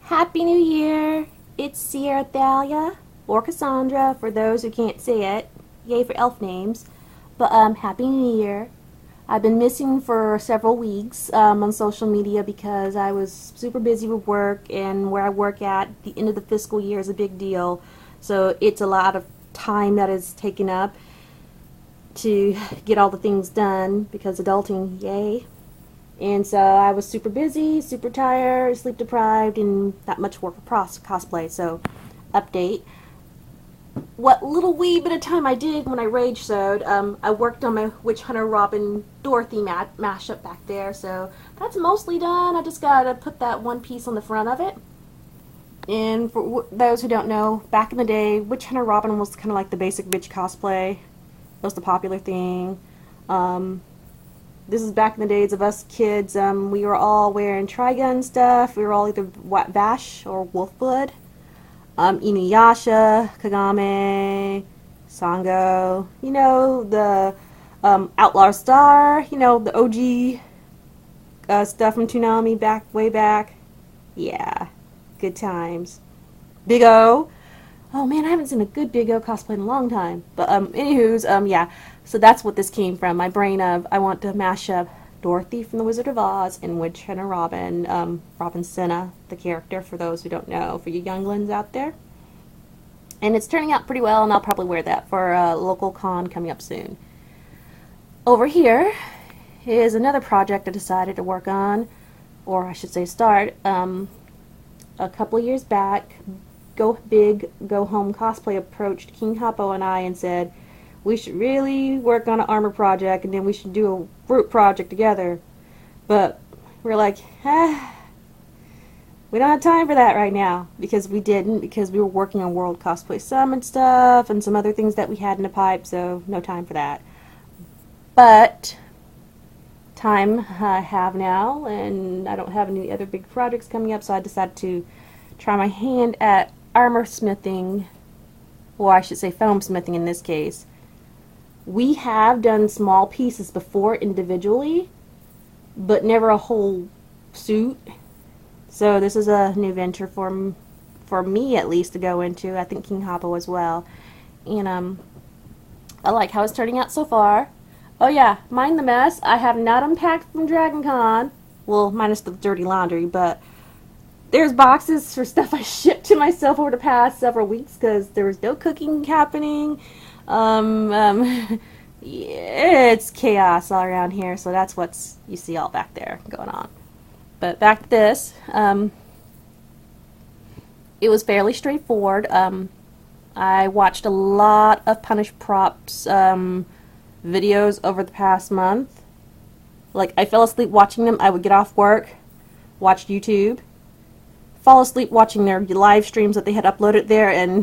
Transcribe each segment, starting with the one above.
Happy New Year! It's Ciarathallya, or Cassandra, for those who can't say it. Yay for elf names. But, Happy New Year. I've been missing for several weeks on social media because I was super busy with work, and where I work at, the end of the fiscal year is a big deal. So it's a lot of time that is taken up to get all the things done because adulting, yay. And so I was super busy, super tired, sleep deprived, and not much work for cosplay. So, update. What little wee bit of time I did when I rage sewed, I worked on my Witch Hunter Dorothy mashup back there. So that's mostly done. I just gotta put that one piece on the front of it. And for those who don't know, back in the day, Witch Hunter Robin was kind of like the basic bitch cosplay. It was the popular thing. This is back in the days of us kids. We were all wearing Trigun stuff. We were all either Vash or Wolfblood. Inuyasha, Kagame, Sango. You know, the Outlaw Star. You know, the OG stuff from Toonami way back. Yeah, good times. Big O. Oh man, I haven't seen a good Big O cosplay in a long time. But anywho's, yeah. So that's what this came from. My brain of I want to mash up Dorothy from The Wizard of Oz and Witch Hunter Robin, Robin Sena, the character, for those who don't know, for you younglings out there. And it's turning out pretty well, and I'll probably wear that for a local con coming up soon. Over here is another project I decided to work on, or I should say start, a couple of years back. Go Big, Go Home Cosplay approached King Hoppo and I and said, we should really work on an armor project, and then we should do a group project together. But we're like, we don't have time for that right now, because we didn't, because we were working on World Cosplay Summit stuff and some other things that we had in the pipe, so no time for that. But time I have now, and I don't have any other big projects coming up, so I decided to try my hand at armor smithing, or I should say foam smithing in this case. We have done small pieces before individually, but never a whole suit. So this is a new venture for me at least to go into. I think King Hoppo as well. And I like how it's turning out so far. Oh yeah, mind the mess. I have not unpacked from Dragon Con. Well, minus the dirty laundry, but there's boxes for stuff I shipped to myself over the past several weeks because there was no cooking happening. Yeah, it's chaos all around here, so that's what's you see all back there going on. But back to this, it was fairly straightforward. I watched a lot of Punish Props videos over the past month. Like, I fell asleep watching them. I would get off work, watch YouTube, fall asleep watching their live streams that they had uploaded there, and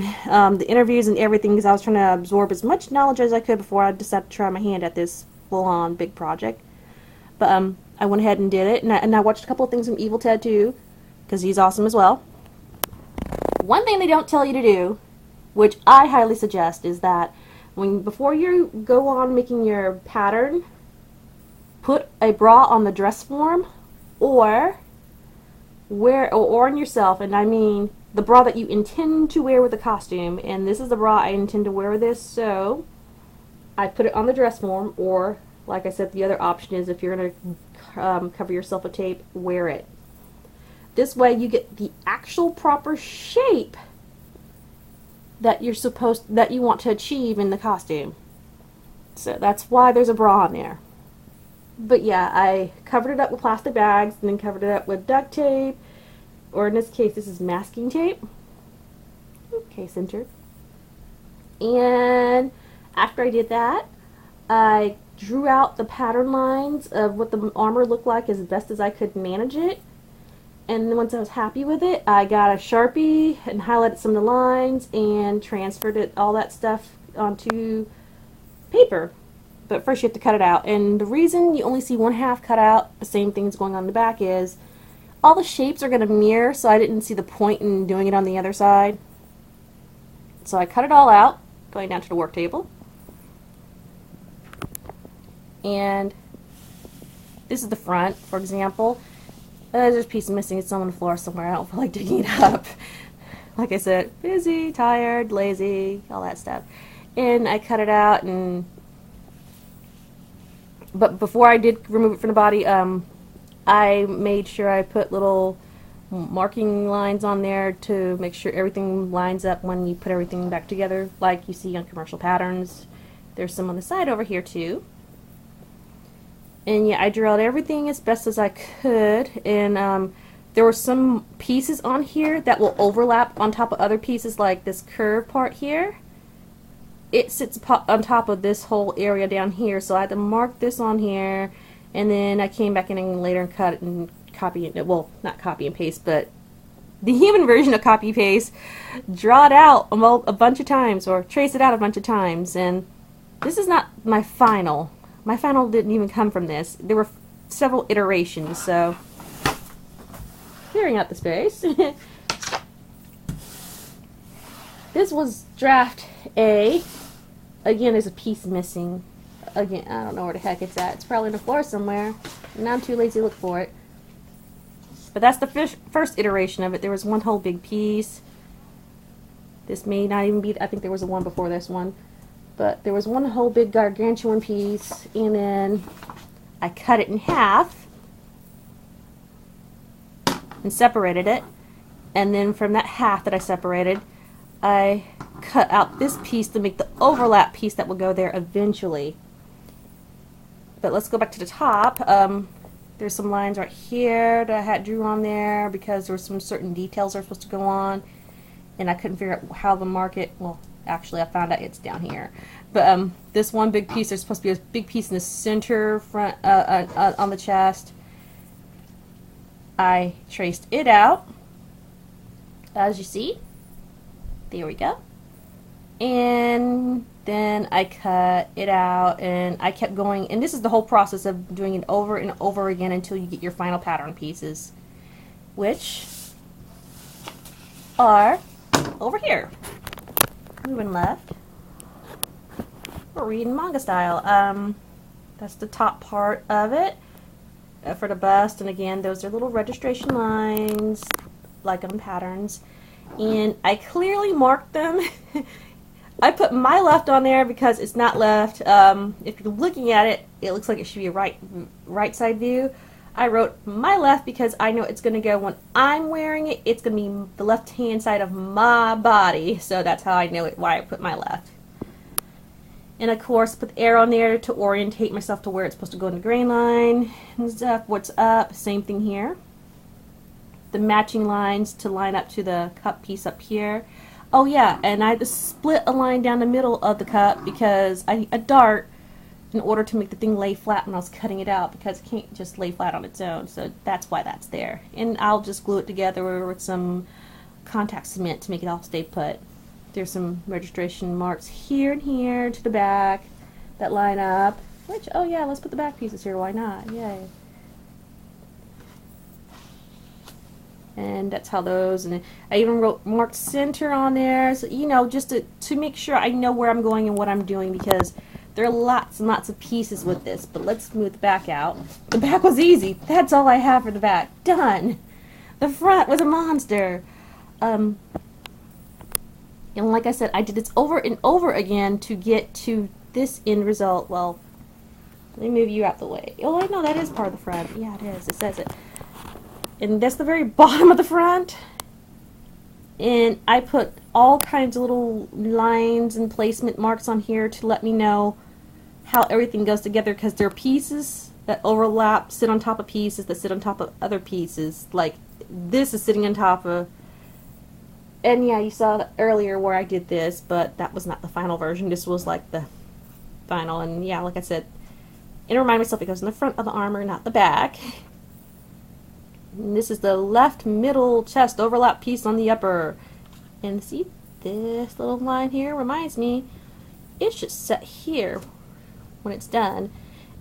the interviews and everything, because I was trying to absorb as much knowledge as I could before I decided to try my hand at this full-on big project. But I went ahead and did it, and I watched a couple of things from Evil Ted too, because he's awesome as well. One thing they don't tell you to do, which I highly suggest, is that before you go on making your pattern, put a bra on the dress form, or on yourself, and I mean the bra that you intend to wear with the costume. And this is the bra I intend to wear with this, so I put it on the dress form, or like I said, the other option is if you're going to cover yourself with tape, wear it. This way you get the actual proper shape that you want to achieve in the costume. So that's why there's a bra on there. But yeah, I covered it up with plastic bags and then covered it up with duct tape, or in this case this is masking tape. Okay, center. And after I did that, I drew out the pattern lines of what the armor looked like as best as I could manage it. And then once I was happy with it, I got a Sharpie and highlighted some of the lines and transferred all that stuff onto paper. But first you have to cut it out. And the reason you only see one half cut out, the same thing's going on in the back, is all the shapes are going to mirror, so I didn't see the point in doing it on the other side. So I cut it all out, going down to the work table. And this is the front, for example. There's a piece missing. It's on the floor somewhere. I don't feel like digging it up. Like I said, busy, tired, lazy, all that stuff. And I cut it out, but before I did remove it from the body, I made sure I put little marking lines on there to make sure everything lines up when you put everything back together, like you see on commercial patterns. There's some on the side over here too. And yeah, I drew out everything as best as I could, and there were some pieces on here that will overlap on top of other pieces, like this curved part here. It sits on top of this whole area down here, so I had to mark this on here, and then I came back in later and cut it and copy it. Well, not copy and paste, but the human version of copy paste, draw it out a bunch of times, or trace it out a bunch of times. And this is not my final. My final didn't even come from this. There were several iterations, so clearing out the space. This was draft A. Again, there's a piece missing. Again, I don't know where the heck it's at. It's probably on the floor somewhere. And I'm too lazy to look for it. But that's the first iteration of it. There was one whole big piece. This may not even be, I think there was a one before this one. But there was one whole big gargantuan piece, and then I cut it in half and separated it. And then from that half that I separated, I cut out this piece to make the overlap piece that will go there eventually. But let's go back to the top. There's some lines right here that I had drew on there because there were some certain details that are supposed to go on, and I couldn't figure out how to mark it. Well, actually, I found out it's down here. But this one big piece, there's supposed to be a big piece in the center front on the chest. I traced it out, as you see. There we go. And then I cut it out, and I kept going, and this is the whole process of doing it over and over again until you get your final pattern pieces, which are over here. Moving left. We're reading manga style. That's the top part of it for the bust, and again, those are little registration lines like on patterns, and I clearly marked them. I put my left on there because it's not left. If you're looking at it, it looks like it should be a right side view. I wrote my left because I know it's going to go when I'm wearing it. It's going to be the left hand side of my body, so that's how I know it, why I put my left. And of course, put the arrow on there to orientate myself to where it's supposed to go in the grain line and stuff. What's up? Same thing here. The matching lines to line up to the cup piece up here. Oh yeah, and I had to split a line down the middle of the cup because I need a dart in order to make the thing lay flat when I was cutting it out, because it can't just lay flat on its own, so that's why that's there. And I'll just glue it together with some contact cement to make it all stay put. There's some registration marks here and here to the back that line up, which, oh yeah, let's put the back pieces here, why not? Yay. And that's how those, and I even wrote marked center on there, so you know, just to make sure I know where I'm going and what I'm doing, because there are lots and lots of pieces with this. But let's smooth the back out. The back was easy. That's all I have for the back. Done. The front was a monster. And like I said, I did this over and over again to get to this end result. Well, let me move you out the way. Oh, I know that is part of the front. Yeah, it is. It says it. And that's the very bottom of the front. And I put all kinds of little lines and placement marks on here to let me know how everything goes together, because there are pieces that overlap, sit on top of pieces that sit on top of other pieces. Like this is sitting on top of, and yeah, you saw earlier where I did this, but that was not the final version. This was like the final, and yeah, like I said, and remind myself it goes in the front of the armor, not the back. And this is the left middle chest overlap piece on the upper. And see, this little line here reminds me it should set here when it's done.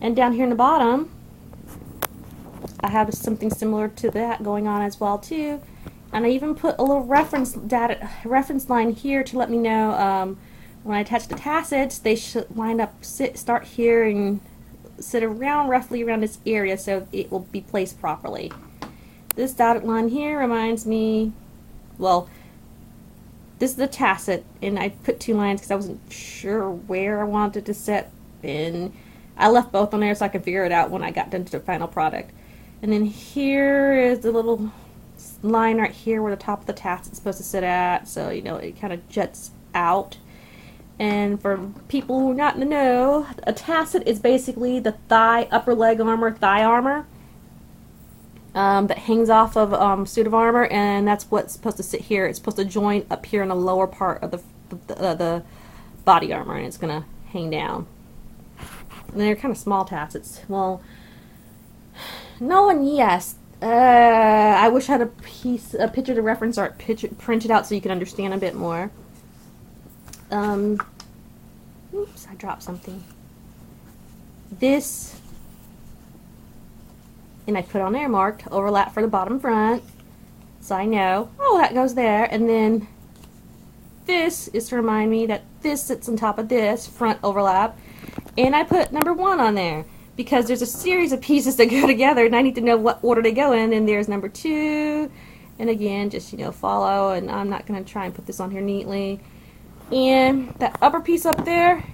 And down here in the bottom, I have something similar to that going on as well too. And I even put a little reference line here to let me know when I attach the tassets, they should line up, start here and sit around roughly around this area, so it will be placed properly. This dotted line here reminds me, well, this is the tacit, and I put 2 lines because I wasn't sure where I wanted to set, and I left both on there so I could figure it out when I got done to the final product. And then here is the little line right here where the top of the tacit is supposed to sit at, so you know it kind of juts out. And for people who are not in the know, a tacit is basically the thigh, upper leg armor, thigh armor that hangs off of suit of armor, and that's what's supposed to sit here. It's supposed to join up here in the lower part of the body armor, and it's gonna hang down. And they're kind of small tacits. Well, no, and yes, I wish I had a picture to reference art printed out so you can understand a bit more. Oops, I dropped something. This, and I put on there marked overlap for the bottom front, so I know, oh, that goes there. And then this is to remind me that this sits on top of this front overlap, and I put number 1 on there because there's a series of pieces that go together and I need to know what order they go in. And there's number 2, and again, just, you know, follow, and I'm not going to try and put this on here neatly. And that upper piece up there,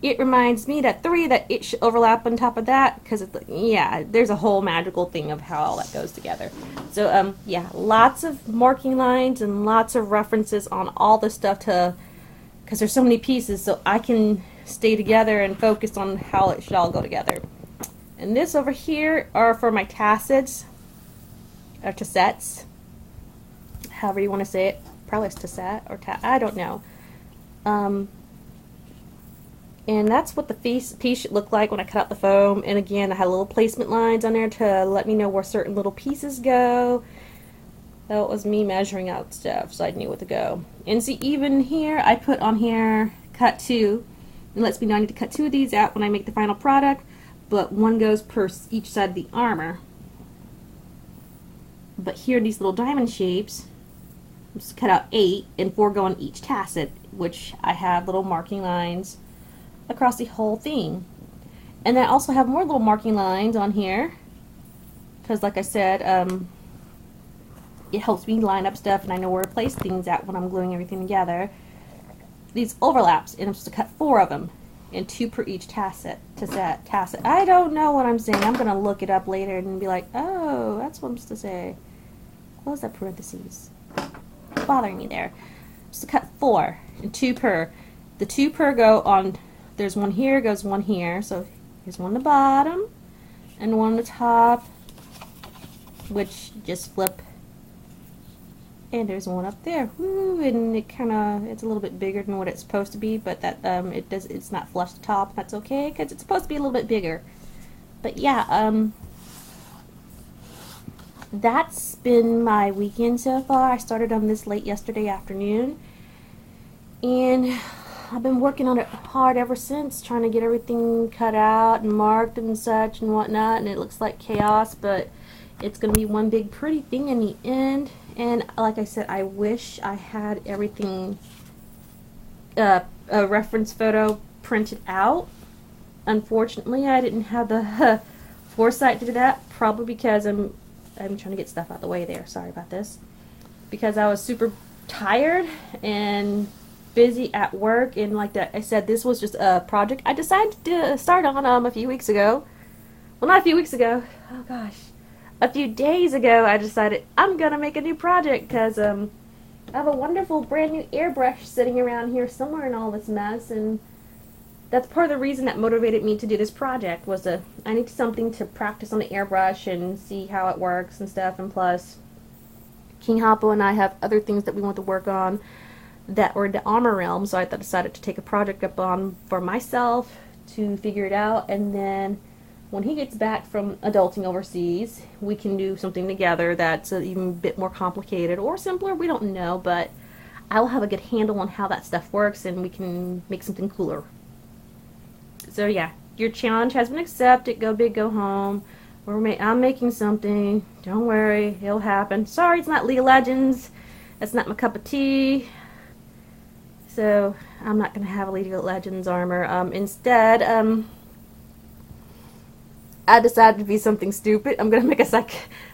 it reminds me that 3, that it should overlap on top of that, because yeah, there's a whole magical thing of how all that goes together. So yeah, lots of marking lines and lots of references on all this stuff to, because there's so many pieces, so I can stay together and focus on how it should all go together. And this over here are for my tacits, or tassets, however you want to say it. Probably it's tasset or I don't know. And that's what the piece should look like when I cut out the foam. And again, I had little placement lines on there to let me know where certain little pieces go. That was me measuring out stuff, so I knew what to go. And see, even here, I put on here cut 2. It lets me know I need to cut 2 of these out when I make the final product, but 1 goes per each side of the armor. But here, these little diamond shapes, just cut out 8, and 4 go on each tacit, which I have little marking lines across the whole thing. And I also have more little marking lines on here because, like I said, it helps me line up stuff and I know where to place things at when I'm gluing everything together. These overlaps, and I'm supposed to cut 4 of them, and 2 per each tacit. I don't know what I'm saying. I'm gonna look it up later and be like, oh, that's what I'm supposed to say. Close that parentheses. Bothering me there. Just to cut 4 and 2 per. The 2 per go on. There's 1 here, goes 1 here. So here's 1 on the bottom and 1 on the top, which just flip. And there's 1 up there. Woo, and it it's a little bit bigger than what it's supposed to be, but that it's not flush to top. That's okay because it's supposed to be a little bit bigger. But yeah, that's been my weekend so far. I started on this late yesterday afternoon, and I've been working on it hard ever since, trying to get everything cut out and marked and such and whatnot, and it looks like chaos, but it's going to be one big pretty thing in the end. And like I said, I wish I had everything, a reference photo printed out. Unfortunately, I didn't have the foresight to do that, probably because I'm trying to get stuff out of the way there. Sorry about this. Because I was super tired and busy at work, and like that I said, this was just a project I decided to start on a few weeks ago. Well, not a few weeks ago. Oh gosh. A few days ago, I decided I'm gonna make a new project because I have a wonderful brand new airbrush sitting around here somewhere in all this mess, and that's part of the reason that motivated me to do this project. Was I need something to practice on the airbrush and see how it works and stuff, and plus King Hoppo and I have other things that we want to work on that were in the armor realm, so I decided to take a project up on for myself to figure it out, and then when he gets back from adulting overseas, we can do something together that's even a bit more complicated or simpler, we don't know, but I will have a good handle on how that stuff works and we can make something cooler. So yeah, your challenge has been accepted. Go big, go home. I'm making something. Don't worry, it'll happen. Sorry, it's not League of Legends. That's not my cup of tea. So I'm not going to have a League of Legends armor. Instead, I decided to be something stupid. I'm gonna make a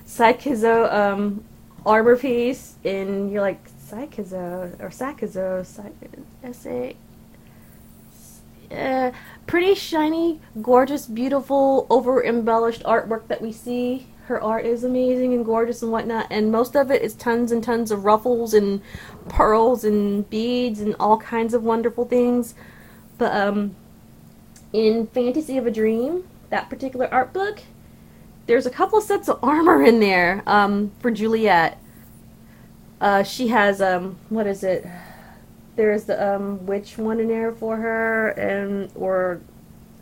Sakizo armor piece, and you're like, Sakizo or Sakizo, S-A. Pretty shiny, gorgeous, beautiful, over embellished artwork that we see. Her art is amazing and gorgeous and whatnot, and most of it is tons and tons of ruffles and pearls and beads and all kinds of wonderful things. But in Fantasy of a Dream, that particular art book, there's a couple of sets of armor in there for Juliette. She has what is it? There's the witch one in there for her, and or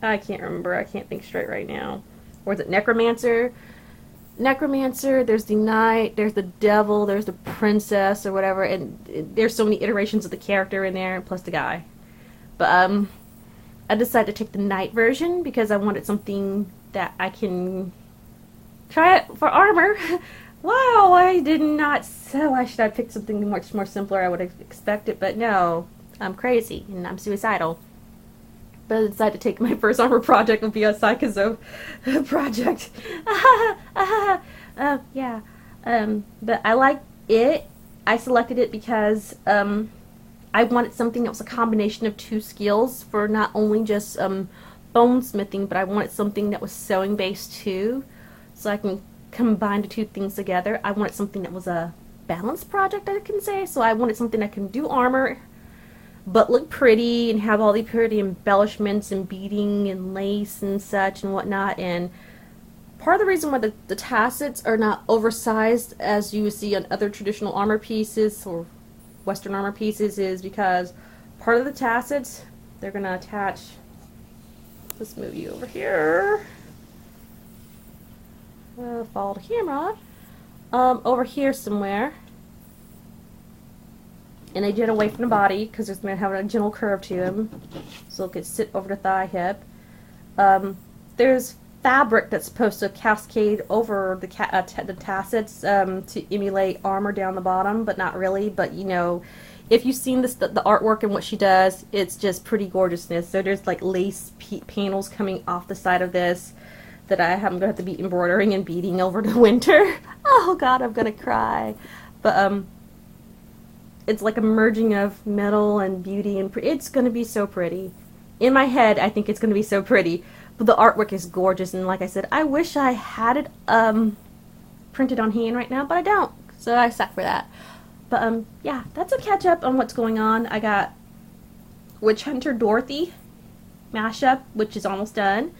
I can't remember. I can't think straight right now. Or is it necromancer? Necromancer. There's the knight. There's the devil. There's the princess or whatever. And there's so many iterations of the character in there, plus the guy. But I decided to take the knight version because I wanted something that I can try it for armor. Wow, I did not. So why should I pick something much more simpler? I would have expected, but no, I'm crazy and I'm suicidal. But I decided to take my first armor project would be a Sakizo project. Yeah. But I like it. I selected it because I wanted something that was a combination of two skills for not only just bone smithing, but I wanted something that was sewing based too, so I can combine the two things together. I wanted something that was a balanced project, I can say. So I wanted something that can do armor but look pretty and have all the pretty embellishments and beading and lace and such and whatnot. And part of the reason why the tassets are not oversized as you see on other traditional armor pieces or Western armor pieces is because part of the tassets, they're going to attach, let's move you over here, follow the camera, over here somewhere. And they get away from the body because it's going to have a gentle curve to them, so it could sit over the thigh hip. There's fabric that's supposed to cascade over the tassets to emulate armor down the bottom, but not really. But you know, if you've seen this, the artwork and what she does, it's just pretty gorgeousness. So there's like lace panels coming off the side of this that I'm going to have to be embroidering and beading over the winter. Oh God, I'm going to cry. But it's like a merging of metal and beauty, and it's going to be so pretty. In my head, I think it's going to be so pretty, but the artwork is gorgeous, and like I said, I wish I had it printed on hand right now, but I don't, so I suck for that. But yeah, that's a catch up on what's going on. I got Witch Hunter Dorothy mashup, which is almost done,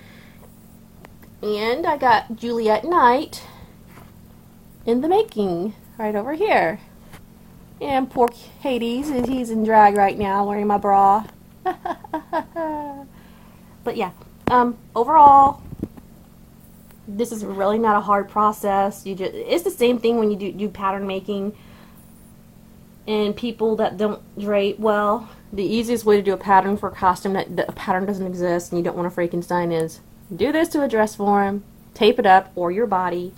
and I got Juliette Knight in the making right over here. And poor Hades, he's in drag right now, wearing my bra. But yeah, overall, this is really not a hard process. It's the same thing when you do pattern making. And people that don't drape well, the easiest way to do a pattern for a costume that a pattern doesn't exist and you don't want to Frankenstein is do this to a dress form, tape it up, or your body,